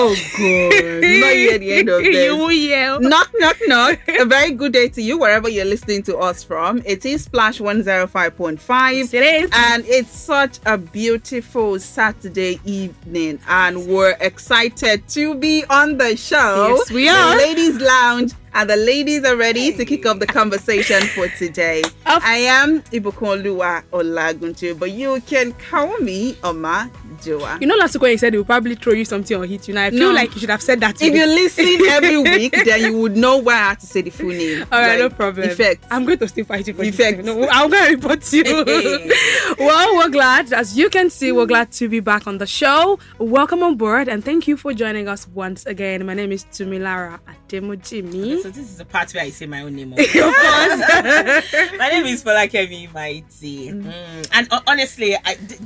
Oh, good. Not yet the end of this. You will yell. Knock, knock, knock. A very good day to you, wherever you're listening to us from. It is Splash 105.5. Yes, it is. And it's such a beautiful Saturday evening. And we're excited to be on the show. Yes, we are. The Ladies Lounge. And the ladies are ready to kick off the conversation for today. I am Ibukonluwa Olaguntu, but you can call me Omajuwa. You know, last week you said he will probably throw you something or hit you. Now I feel like you should have said that to If me. you listen every week, then you would know why I have to say the full name. All right, no problem. Effect. I'm going to still fight you for Effect. this. No, I'm going to report you. Well, we're glad. As you can see, we're glad to be back on the show. Welcome on board, and thank you for joining us once again. My name is Tumi Atemojimi. So this is the part where I say my own name. Of course. My name is Folakemi and honestly,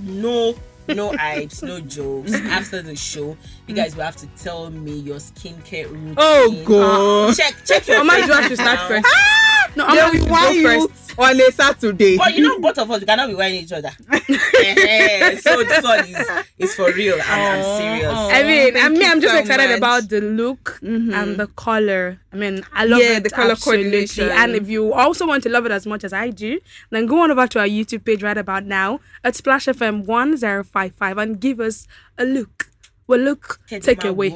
no hypes, no jokes. After the show, you guys will have to tell me your skincare routine. Oh, God. Check your Omajuwa should start first. No, Yeah, we want you on a Saturday. But you know, both of us cannot be wearing each other. So this one is for real. I'm serious. I'm just so excited much. about the look and the color. I mean, I love it. the color absolutely. coordination. And if you also want to love it as much as I do, then go on over to our YouTube page right about now at Splash FM 1055 and give us a look. Well, look, take away.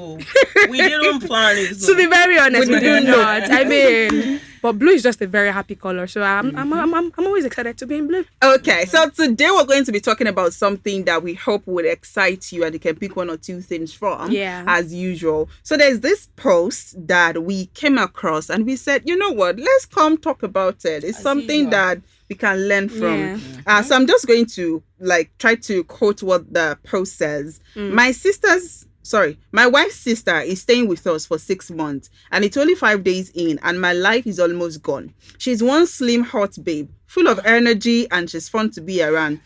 We didn't plan it. To be very honest, we do didn't know. not. I mean, but blue is just a very happy color, so I'm always excited to be in blue. Okay, so today we're going to be talking about something that we hope would excite you and you can pick one or two things from, as usual. So there's this post that we came across and we said, you know what, let's come talk about it. It's something that we can learn from. So I'm just going to try to quote what the post says. My wife's sister is staying with us for 6 months and it's only 5 days in and my life is almost gone. She's one slim, hot babe, full of energy and she's fun to be around.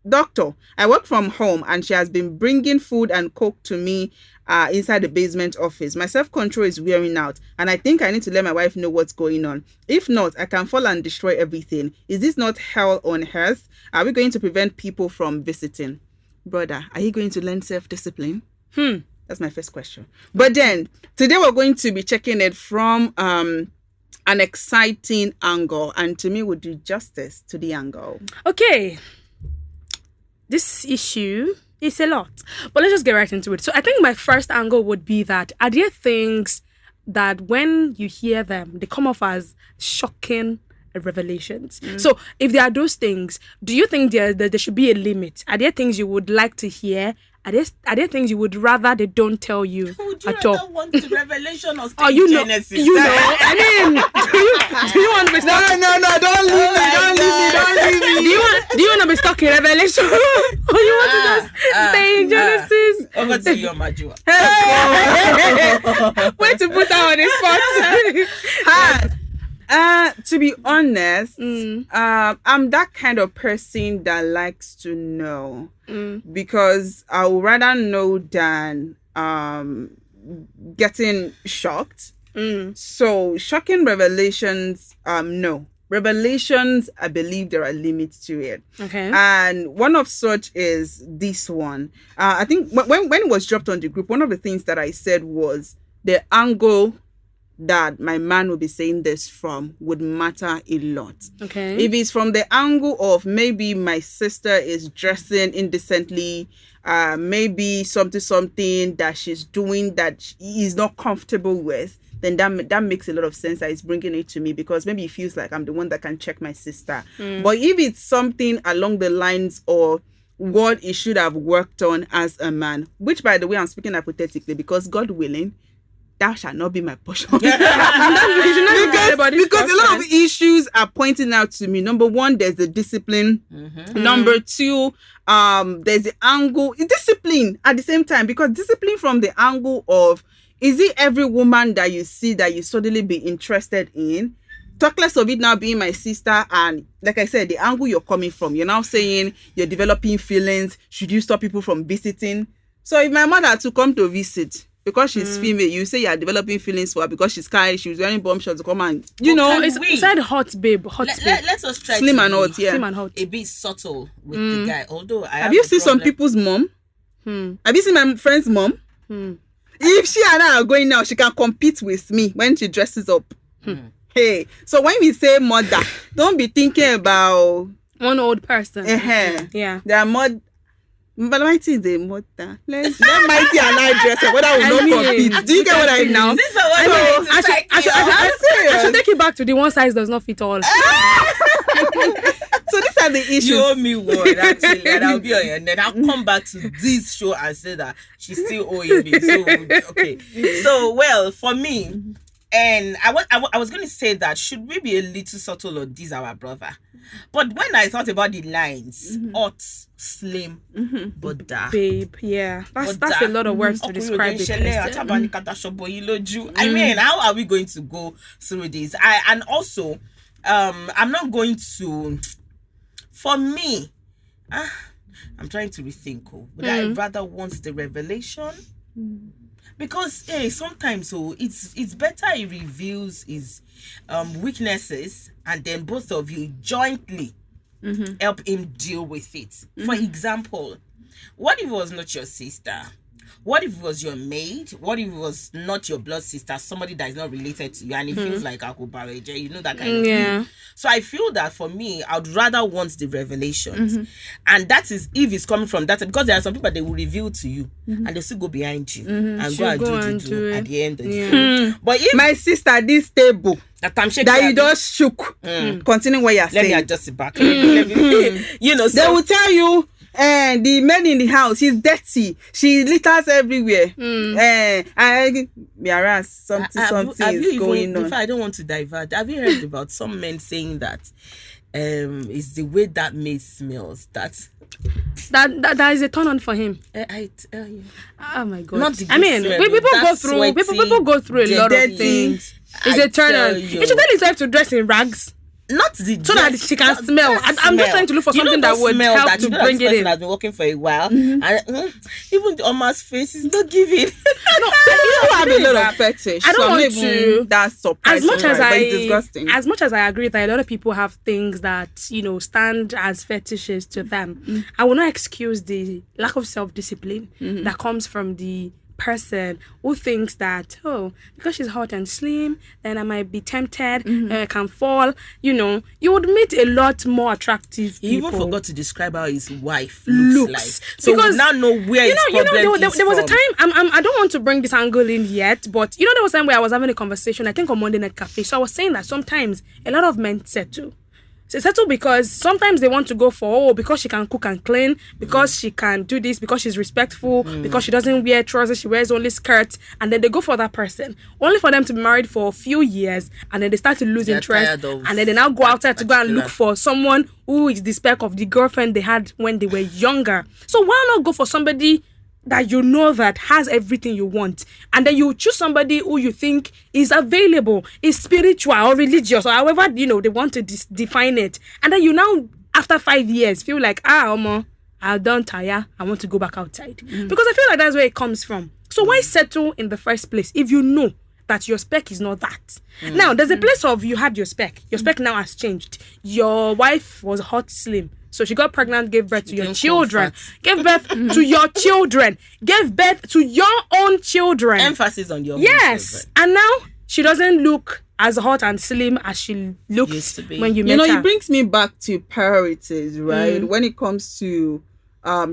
Doctor, I work from home and she has been bringing food and coke to me inside the basement office. My self-control is wearing out and I think I need to let my wife know what's going on. If not, I can fall and destroy everything. Is this not hell on earth? Are we going to prevent people from visiting? Brother, are you going to learn self-discipline? That's my first question. But then, today we're going to be checking it from an exciting angle. And to me, would do justice to the angle. Okay. This issue is a lot. But let's just get right into it. So I think my first angle would be that are there things that when you hear them, they come off as shocking revelations? So if there are those things, do you think there should be a limit? Are there things you would like to hear? Are there things you would rather they don't tell you Would you at all? rather want the revelation or Oh, you know, Genesis? I mean, do you want to be stuck? No, don't leave me, don't leave me. Do you want to be stuck in Revelation? Or you want to just stay in Genesis? Over to you, Omajuwa. Way to put that on the spot. To be honest, I'm that kind of person that likes to know because I would rather know than getting shocked. So shocking revelations, no. Revelations, I believe there are limits to it. Okay. And one of such is this one. I think when it was dropped on the group, one of the things that I said was the angle that my man will be saying this from would matter a lot. Okay. If it's from the angle of maybe my sister is dressing indecently, maybe something that she's doing that she is not comfortable with, then that makes a lot of sense that he's bringing it to me because maybe he feels like I'm the one that can check my sister. But if it's something along the lines of what he should have worked on as a man, which by the way, I'm speaking hypothetically because God willing, that shall not be my portion. because a lot of issues are pointing out to me. Number one, there's the discipline. Number two, there's the angle. Discipline at the same time, because discipline from the angle of, is it every woman that you see that you suddenly be interested in? Talk less of it now being my sister, and like I said, the angle you're coming from, you're now saying you're developing feelings. Should you stop people from visiting? So if my mother to come to visit, because she's female, you say you're developing feelings for her because she's kind, she was wearing bomb shots to come and, it's said hot babe. Let us try slim to and hot, Slim and hot. a bit subtle with the guy. Although have you seen some people's mom? Have you seen my friend's mom? If she and I are going now, she can compete with me when she dresses up. Hey, so when we say mother, don't be thinking about one old person. Yeah, they are mother. But Mighty is a mother. Let Mighty and I dress up. Whether we not compete. Do you get what I mean? Now? This is what I should take it back to the one size does not fit all. So these are the issues. You owe me one, actually, and I'll be on your net. I'll come back to this show and say that she's still owing me. So, okay. So, well, for me, and I was going to say that, should we be a little subtle on this, our brother? But when I thought about the lines, hot, slim, Buddha. Babe, yeah. That's a lot of words to describe it. I mean, how are we going to go through this? And also, I'm not going to... For me, I'm trying to rethink. But I rather want the revelation. Because sometimes it's better he reveals his weaknesses and then both of you jointly help him deal with it. For example, what if it was not your sister? What if it was your maid? What if it was not your blood sister, somebody that is not related to you, and it feels like Akubareje, you know, that kind of thing. So I feel that for me, I'd rather want the revelations. And that is if it's coming from that, because there are some people they will reveal to you and they still go behind you and go and do at the end of the day. But if my sister, this table that you just shook, continue what you're saying. Let me adjust it back. Let me, you know, so they will tell you, the man in the house, he's dirty. She litters everywhere. Something is going on. I don't want to divert. Have you heard about some men saying that it's the way that maid smells that is a turn on for him? I tell you. Oh my God. Not the I mean, smell, people go through a lot of things. It's a turn on. You should tell his wife to dress in rags. Not the so that she can smell. I'm just trying to look for something that would help to bring it in. Has been working for a while, and even the Oma's face is not giving. No, you have a lot of fetish. I don't want to. That's surprising. But it's disgusting. As much as I agree that a lot of people have things that stand as fetishes to them, I will not excuse the lack of self-discipline that comes from the person who thinks that because she's hot and slim, then I might be tempted, I can fall. You would meet a lot more attractive people. He even forgot to describe how his wife looks like. So because we now know where his problem is there was a time, I don't want to bring this angle in yet, but there was a time where I was having a conversation, I think on Monday Night Cafe. So I was saying that sometimes a lot of men settle because sometimes they want to go for because she can cook and clean, because she can do this, because she's respectful, because she doesn't wear trousers, she wears only skirts, and then they go for that person only for them to be married for a few years, and then they start to lose interest, and then they now go outside to go and look for someone who is the spec of the girlfriend they had when they were younger. So why not go for somebody that that has everything you want, and then you choose somebody who you think is available, is spiritual or religious, or however they want to define it, and then you now after 5 years feel like I'm done tire, I want to go back outside, because I feel like that's where it comes from. So why settle in the first place if you know that your spec is not that? Now there's a place of you had your spec now has changed. Your wife was hot, slim, so she got pregnant, gave birth to your children. Gave birth to your children. Gave birth to your own children. Emphasis on your own children. And now she doesn't look as hot and slim as she looked when you met her. It brings me back to priorities, right? When it comes to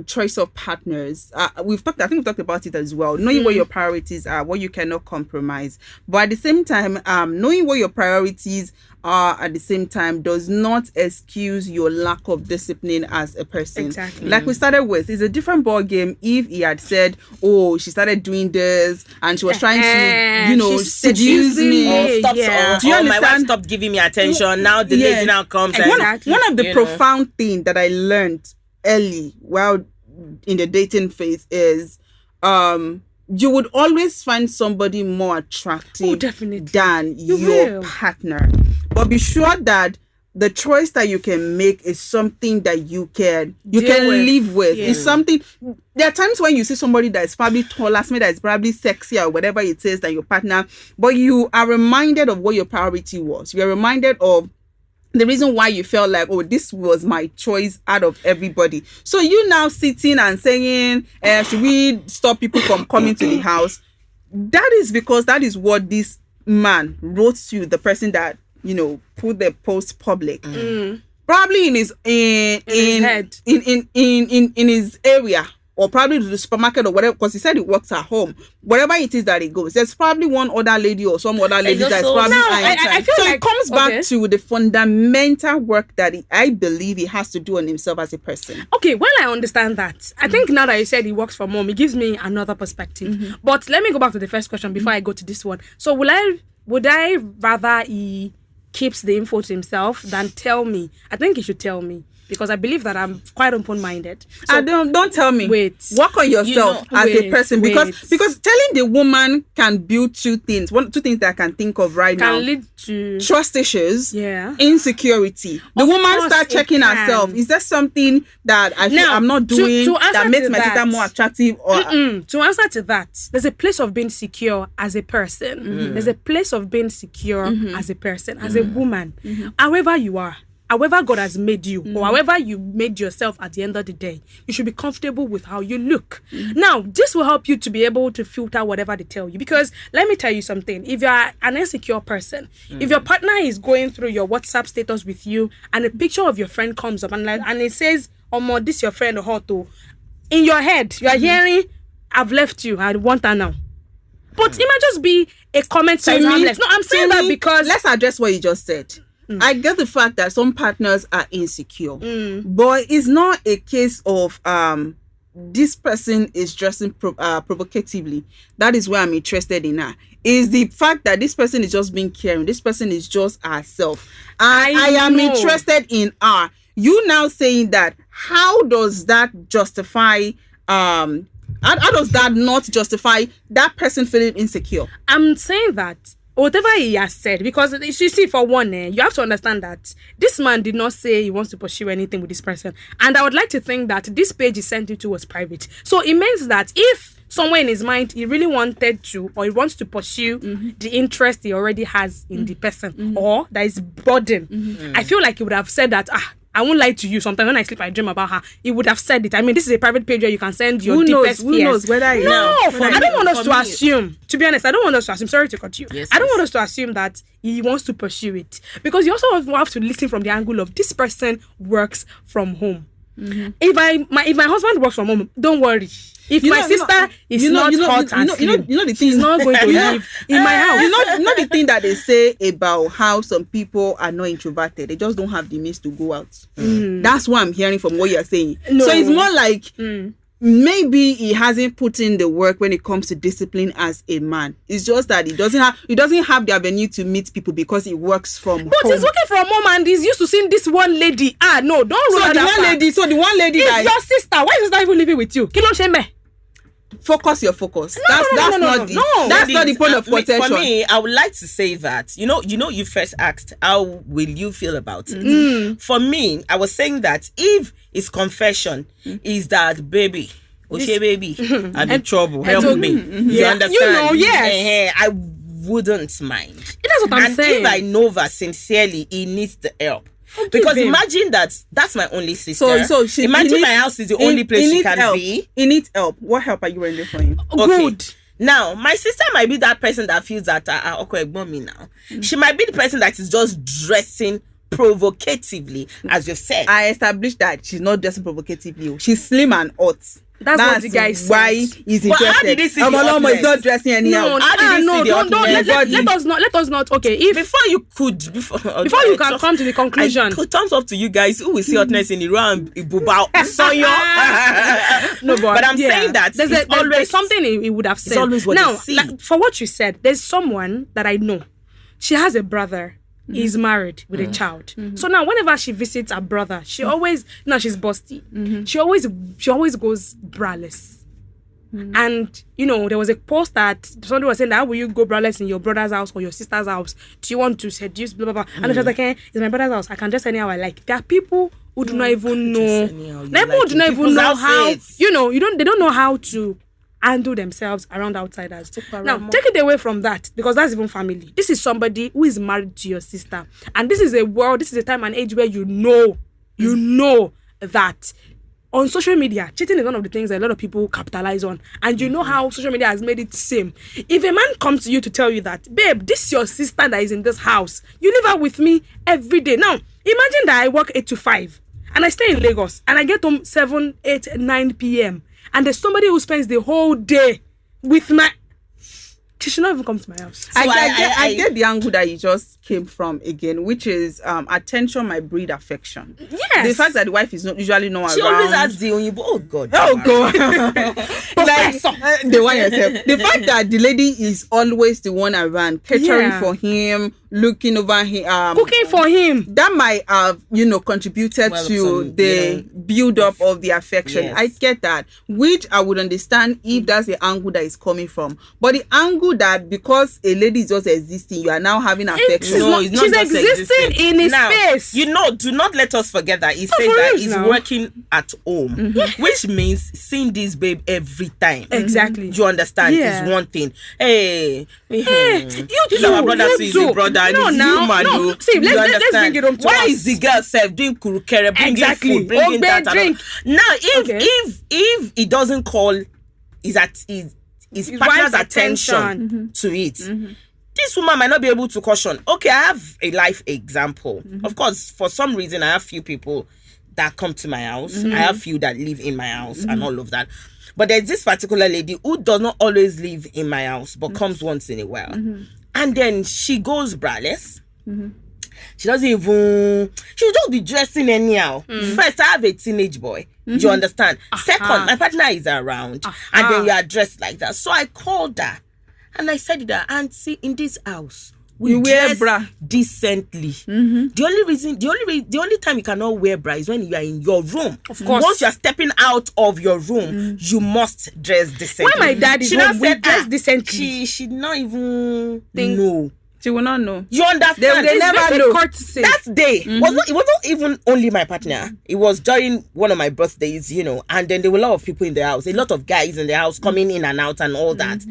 choice of partners, I think we've talked about it as well. Knowing what your priorities are, what you cannot compromise, but at the same time, knowing what your priorities are at the same time does not excuse your lack of discipline as a person. Exactly. Like we started with, it's a different ball game if he had said, she started doing this and she was trying to, seduce me. Or my wife stopped giving me attention. Now the lady now comes. Exactly. One of the profound things that I learned early while in the dating phase is you would always find somebody more attractive than your partner, but be sure that the choice that you can make is something that you can live with. It's something. There are times when you see somebody that is probably taller, somebody that is probably sexier or whatever it is than your partner, but you are reminded of what your priority was. You are reminded of the reason why you felt like, this was my choice out of everybody. So you now sitting and saying, should we stop people from coming to the house? that is because that is what this man wrote to the person that, put the post public. Probably in his head. In his area, or probably to the supermarket or whatever, because he said he works at home. Wherever it is that he goes, there's probably one other lady or some other lady that's probably I feel so like, it comes back to the fundamental work that I believe he has to do on himself as a person. Okay, well, I understand that. I think now that you said he works from home, it gives me another perspective. But let me go back to the first question before I go to this one. So would I rather he keeps the info to himself than tell me? I think he should tell me, because I believe that I'm quite open-minded. So, don't tell me. Wait. Work on yourself as a person, because telling the woman can build two things that I can think of right now. Can lead to trust issues, yeah, insecurity. The woman start checking herself. Is there something that I feel I'm not doing that makes my sister more attractive? Or to answer to that, there's a place of being secure as a person. There's a place of being secure as a person, as a woman. However you are, however God has made you, or however you made yourself at the end of the day, you should be comfortable with how you look. Now, this will help you to be able to filter whatever they tell you. Because let me tell you something. If you're an insecure person, if your partner is going through your WhatsApp status with you and a picture of your friend comes up and it says, "Omo, this your friend Hoto," in your head, you are hearing, "I've left you. I want her now." But it might just be a comment that is harmless. No, I'm saying that because... Let's address what you just said. I get the fact that some partners are insecure, but it's not a case of this person is dressing provocatively. That is where I'm interested in her. Is the fact that this person is just being caring. This person is just herself. I am interested in her. You now saying that, how does that justify how does that not justify that person feeling insecure? I'm saying that whatever he has said, because you see, for one, you have to understand that this man did not say he wants to pursue anything with this person. And I would like to think that this page he sent it to was private. So it means that if somewhere in his mind he really wanted to, or he wants to pursue the interest he already has in the person, or that is burden, I feel like he would have said that, I won't lie to you. Sometimes when I sleep, I dream about her. He would have said it. I mean, this is a private page where you can send your deepest fears. Who knows whether I don't want us to assume. To be honest, I don't want us to assume. Sorry to cut you. I don't want us to assume that he wants to pursue it, because you also have to listen from the angle of this person works from home. If my husband works from home, don't worry. If my sister is not hot and slim, she's not going to live in my house. You know the thing that they say about how some people are not introverted. They just don't have the means to go out. That's what I'm hearing from what you're saying. No. So it's more like maybe he hasn't put in the work when it comes to discipline as a man. It's just that he doesn't have the avenue to meet people because he works from home. He's working from home and he's used to seeing this one lady. No, don't rule that. So the one lady is your sister. Why is that even living with you? Kilo sheme. Focus your focus. That's not the point of quotation. For me, I would like to say that you first asked how will you feel about it. For me, I was saying that if his confession is that, baby, baby, I'm in trouble, help me. You understand? Yes. I wouldn't mind. That's what I'm saying. If I know that sincerely he needs the help. Because imagine that's my only sister. So imagine my house is the only place she can be. He needs help. What help are you rendering for him? Good. Now, my sister might be that person that feels that okay, ignore me now. She might be the person that is just dressing provocatively, as you said. I established that she's not dressing provocatively. She's slim and hot. That's what the guy said. Why is he interested? How did he see is not dressing anyhow. Let us not. Okay, if before you can come to the conclusion, thumbs up to you guys who will see hotness in Iran, Ibubao, Soyo. No, but I'm saying that there's something he would have said. Now, for what you said, there's someone that I know. She has a brother. He's married with a child. So now whenever she visits her brother, she always, she's busty. She always goes braless. And there was a post that somebody was saying that, how will you go braless in your brother's house or your sister's house? Do you want to seduce blah blah blah? And she was like, it's my brother's house. I can dress anyhow I like. There are people who do not even know. People do not even know how. They don't know how to handle themselves around outsiders. Now, take it away from that, because that's even family. This is somebody who is married to your sister. And this is a time and age where you know that on social media, cheating is one of the things that a lot of people capitalize on. And you know how social media has made it seem. If a man comes to you to tell you that, babe, this is your sister that is in this house. You live out with me every day. Now, imagine that I work 8 to 5 and I stay in Lagos and I get home 7, 8, 9 p.m. and there's somebody who spends the whole day with my... She should not even come to my house. So I get the angle that you just came from again, which is attention might breed affection. Yes. The fact that the wife is usually not around. She always has the only. Oh God. Oh God. The one yourself. The fact that the lady is always the one around, catering for him, looking over him, cooking for him. That might have, contributed to the build up of the affection. Yes. I get that, which I would understand if that's the angle that is coming from. But the angle that because a lady is just existing, you are now having affection. No, it's not she's just existing in his space. Do not let us forget that he says that he's working at home, which means seeing this babe every time. Exactly. You understand? Yeah. Is one thing. Hey, you he's too, our brother you to his too. brother, and No, he's now, human. no. See, let's bring it home to Why us. is the girl self doing kurukere, bringing Exactly. food, bringing that? Drink. Now, if he doesn't call his partner's wife's attention to it. This woman might not be able to caution. Okay, I have a life example. Of course, for some reason, I have few people that come to my house. I have few that live in my house and all of that. But there's this particular lady who does not always live in my house, but comes once in a while. And then she goes braless. She doesn't even... She'll just be dressing anyhow. First, I have a teenage boy. Do you understand? Second, my partner is around. And then you are dressed like that. So I called her. And I said to her, Auntie, in this house, we wear bra decently. The only time you cannot wear bra is when you are in your room. Of course. Once you are stepping out of your room, you must dress decently. When my dad is home, we dress decently. She not even know. She will not know. You understand? They never know. Courtesy. That day it wasn't even only my partner. It was during one of my birthdays, and then there were a lot of people in the house, a lot of guys in the house coming in and out and all that.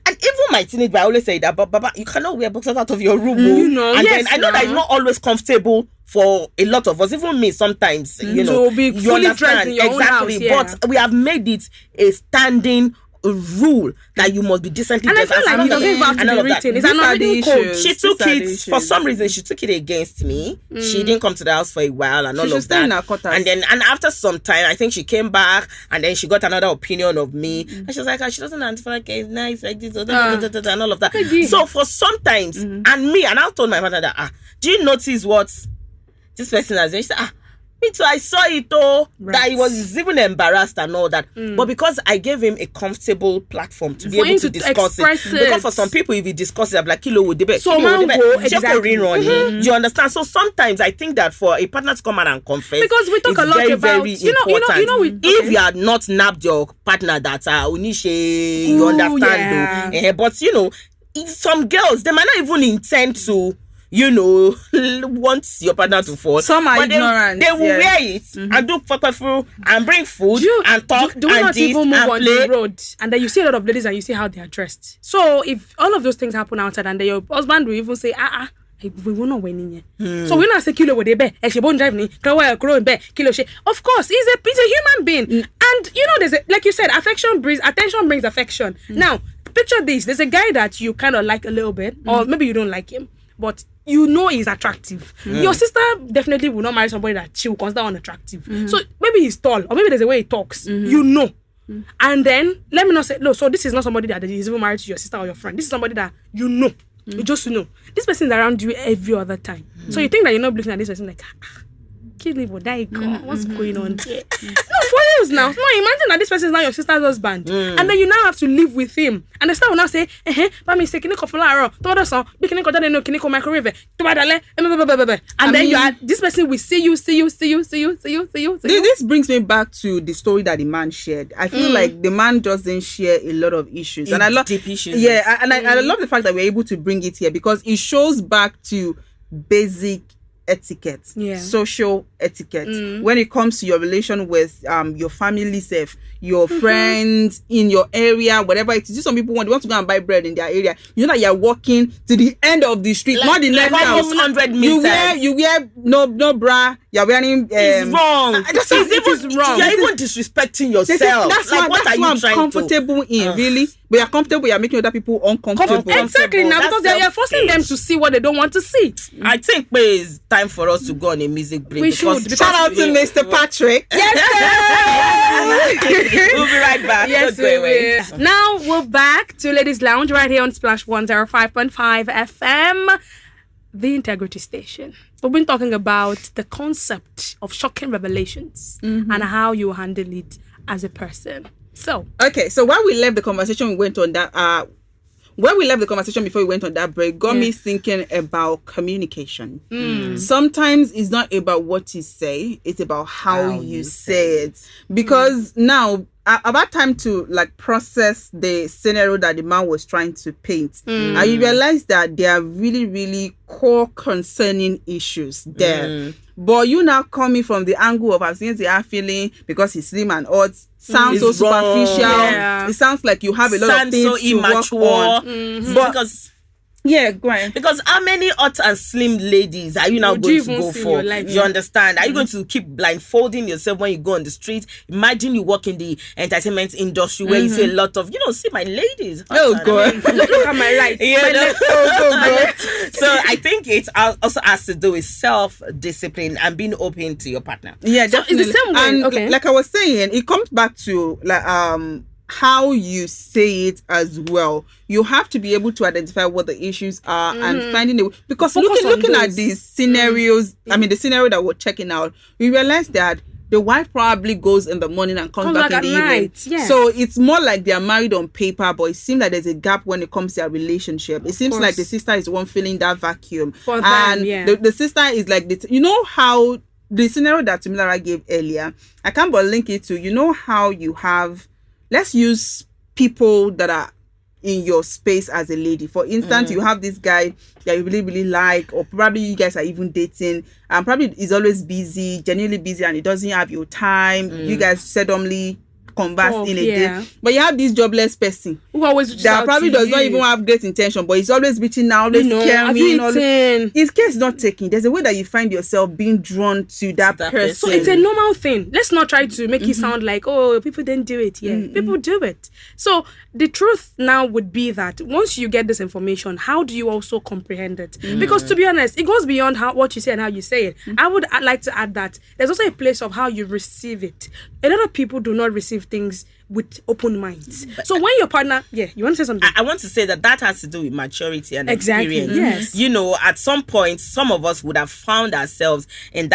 And even my teenage boy, I always say that, but Baba, you cannot wear boxers out of your room. And then I know that it's not always comfortable for a lot of us, even me sometimes. To be you fully understand dressed in your own house, But we have made it a standing rule that you must be decently dressed. And I feel like it doesn't have to be written. It's an unwritten code. She took it for some reason. She took it against me. She didn't come to the house for a while and all of that. And after some time, I think she came back and then she got another opinion of me. And she was like, she doesn't feel like it's nice like this and all of that. So for sometimes, and I told my mother that, do you notice what this person has done? She said, me too, I saw it that he was even embarrassed and all that. But because I gave him a comfortable platform to be able to discuss it. Because for some people, if he discusses it, I'm like, kilo would debate. Exactly. You understand? So sometimes I think that for a partner to come out and confess, because we talk a lot very, about, very important. If you had not nabbed your partner that unishe, you understand. But some girls, they might not even intend to want your partner to fall. Some are ignorant. They will wear it and do fufu and bring food and talk do we and not even move on play. the road? And then you see a lot of ladies and you see how they are dressed. So if all of those things happen outside and then your husband will even say, we will not win in. So we not say kilo with the bear. She won't drive me. Kilo she. Of course, he's a human being. And there's like you said, attention brings affection. Now, picture this. There's a guy that you kind of like a little bit, or maybe you don't like him, but he's attractive. Your sister definitely will not marry somebody that she will consider unattractive. So maybe he's tall, or maybe there's a way he talks. And then let me not say no. So this is not somebody that is even married to your sister or your friend. This is somebody that you just know. This person is around you every other time. So you think that you're not looking at this person like, kill me, but what's going on here? No, for reals now. No, imagine that this person is now your sister's husband, and then you now have to live with him. And the star will now say, microwave, and then this person will see you. This brings me back to the story that the man shared. I feel like the man doesn't share a lot of issues, and I love deep issues. Yeah, and I love the fact that we're able to bring it here because it shows back to basic etiquette, social etiquette. When it comes to your relation with your family self, your friends in your area, whatever it is. Some people want to go and buy bread in their area. You know that you're walking to the end of the street, not the next house. 100 meters. You wear no bra. you're wearing It's wrong. It is wrong. You're even disrespecting yourself. That's like, what I'm comfortable in, really. We are comfortable, we are making other people uncomfortable. Exactly, now because you're forcing them to see what they don't want to see. I think it's time for us to go on a music break. We should. Shout out to Mr. Patrick. Yes, We'll be right back. Yes, we will. Now we're back to Ladies Lounge right here on Splash 105.5 FM, the Integrity Station. We've been talking about the concept of shocking revelations and how you handle it as a person. So while we left the conversation, we went on that. Where we left the conversation before we went on that break got me thinking about communication. Sometimes it's not about what you say, it's about how you say it. Because now, about time to like process the scenario that the man was trying to paint. And you realize that there are really, really core concerning issues there. But you now coming from the angle of I've seen the feeling because he's slim and odd, sounds so superficial. Yeah. It sounds like you have a lot of things so to work on. But go on. Because how many hot and slim ladies are you now going to go for? You understand? Are you going to keep blindfolding yourself when you go on the street? Imagine you work in the entertainment industry where you see a lot of, see my ladies. Oh God. Look at my right. So I think it also has to do with self-discipline and being open to your partner. Yeah, definitely. It's the same way. And like I was saying, it comes back to like how you say it as well. You have to be able to identify what the issues are and finding a way. Because looking at these scenarios, I mean the scenario that we're checking out, we realize that the wife probably goes in the morning and comes back in the evening. Yeah. So it's more like they are married on paper, but it seems like there's a gap when it comes to their relationship. It seems like the sister is the one filling that vacuum. For them, and the sister is like, how the scenario that Tumilara gave earlier, I can't but link it to, how you have, let's use people that are in your space as a lady. For instance, you have this guy that you really, really like, or probably you guys are even dating, and probably he's always busy, genuinely busy, and he doesn't have your time. You guys seldomly converse in a day. But you have this jobless person who always that probably does not even have great intention, but he's always reaching out, always caring. His case is not taking. There's a way that you find yourself being drawn to that person. So it's a normal thing. Let's not try to make it sound like, people didn't do it. People do it. So the truth now would be that once you get this information, how do you also comprehend it? Because to be honest, it goes beyond what you say and how you say it. I'd like to add that there's also a place of how you receive it. A lot of people do not receive things with open minds. So when your partner, you want to say something? I want to say that has to do with maturity and experience. Yes. At some point, some of us would have found ourselves in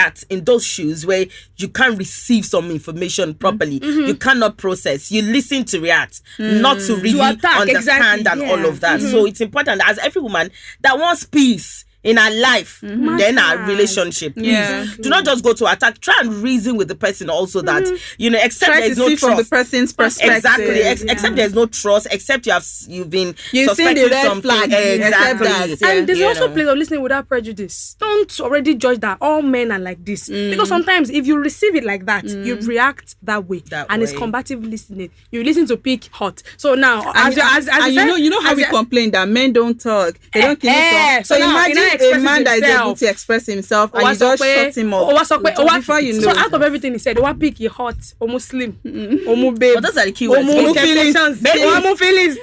those shoes where you can't receive some information properly. You cannot process. You listen to react, not to really understand and all of that. So it's important as every woman that wants peace in our life, then our relationship. Please do not just go to attack. Try and reason with the person also that except try there's to no see trust from the person's perspective. Exactly. Except there's no trust. Except you've been seen suspecting the red something. flag. Exactly. And there's also a place of listening without prejudice. Don't already judge that all men are like this, because sometimes if you receive it like that, you react that way, it's combative listening. You listen to pick hot. So now, you know how we complain that men don't talk, they don't talk. So imagine a man that is able to express himself and you just shut him up. Before you know. So out of everything he said, what pick he hot, almost slim, almost babe. But those are the keywords. Feelings, baby, keywords.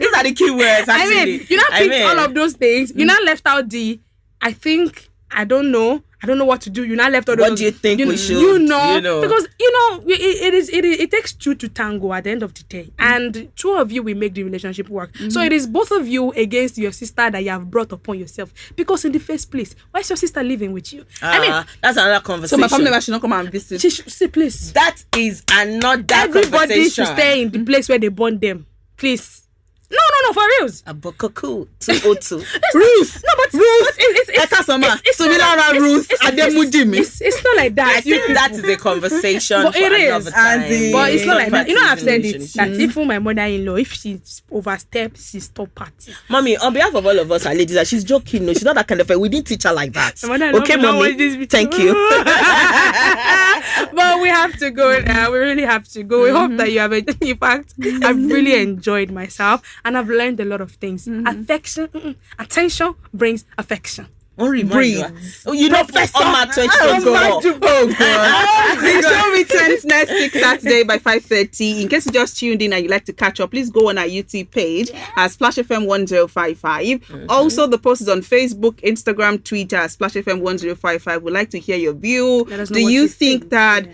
Those are the keywords. Actually, I mean, you now picked all of those things. You now left out I think, I don't know what to do. You now left out. What do you think we should? Because it takes two to tango at the end of the day, and two of you will make the relationship work. So it is both of you against your sister that you have brought upon yourself. Because in the first place, why is your sister living with you? That's another conversation. So my family member should not come and visit. She should see, please. That is another Everybody conversation. should stay in the place where they born them, please. No, for reals. Abokoku 202. Ruth. No, but Ruth. It's not like that. I think that is a conversation. But it is. But it's not like that. I've said it. That even my mother-in-law, if she oversteps, she stop party. Mommy, on behalf of all of us, our ladies, she's joking. No, she's not that kind of a. We didn't teach her like that. Okay, mommy. Thank you. But we have to go now. We really have to go. We hope that you have in fact, I've really enjoyed myself and I've learned a lot of things. Attention brings affection. breeds. Oh, you know, Professor. Oma 2024. Oh God! The show returns next week Saturday by 5:30. In case you just tuned in and you'd like to catch up, please go on our YouTube page at Splash FM 1055. Also, the post is on Facebook, Instagram, Twitter at Splash FM 1055. We'd like to hear your view. Let us know Do what you you think that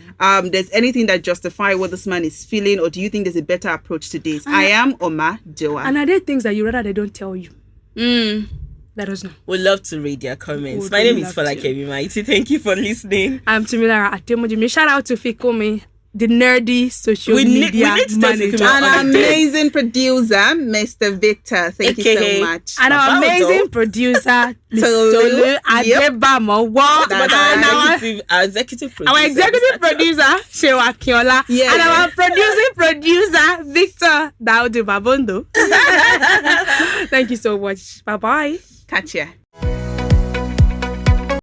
there's anything that justifies what this man is feeling, or do you think there's a better approach to this? I am Omajuwa. And are there things that you rather they don't tell you? Let us know. We'd love to read your comments. Would My name really is love to. Folakemi Mighty. Thank you for listening. I'm Tumilara Atemoji. Shout out to Fikumi, the nerdy social We need media to tell manager. Fikumi And our amazing producer, Mr. Victor. Thank you AKA so much. And our Baba amazing Odo. producer, Tolu. Tolu Yep. Adebamo. But And our executive producer. our executive producer, Shewa Kiola. Yeah. And our producing producer, Victor Daudu Babondo. Thank you so much. Bye-bye. Catch ya.